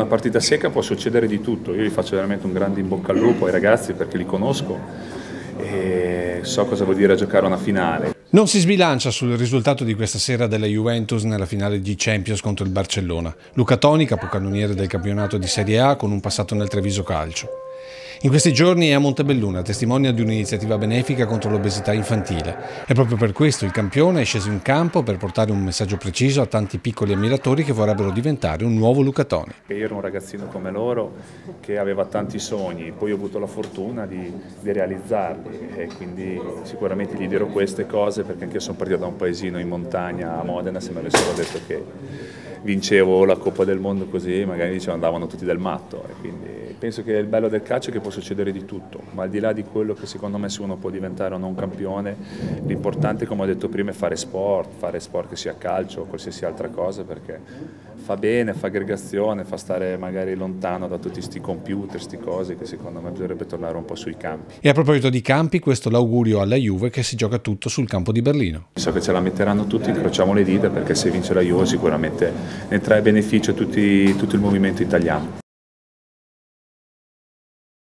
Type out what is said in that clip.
una partita secca può succedere di tutto, io gli faccio veramente un grande in bocca al lupo ai ragazzi perché li conosco e so cosa vuol dire giocare una finale. Non si sbilancia sul risultato di questa sera della Juventus nella finale di Champions contro il Barcellona. Luca Toni, capocannoniere del campionato di Serie A con un passato nel Treviso Calcio. In questi giorni è a Montebelluna, testimonia di un'iniziativa benefica contro l'obesità infantile. E proprio per questo il campione è sceso in campo per portare un messaggio preciso a tanti piccoli ammiratori che vorrebbero diventare un nuovo Luca Toni. Io ero un ragazzino come loro che aveva tanti sogni, poi ho avuto la fortuna di realizzarli e quindi sicuramente gli dirò queste cose perché anche io sono partito da un paesino in montagna a Modena, se mi avessero detto che vincevo la Coppa del Mondo così magari andavano tutti del matto e quindi penso che il bello del calcio è che può succedere di tutto, ma al di là di quello che secondo me se uno può diventare o non campione, l'importante come ho detto prima è fare sport che sia calcio o qualsiasi altra cosa perché fa bene, fa aggregazione, fa stare magari lontano da tutti sti computer, sti cose che secondo me bisognerebbe tornare un po' sui campi. E a proposito di campi, questo l'augurio alla Juve che si gioca tutto sul campo di Berlino. So che ce la metteranno tutti, incrociamo le dita perché se vince la Juve sicuramente ne trae beneficio tutto il movimento italiano.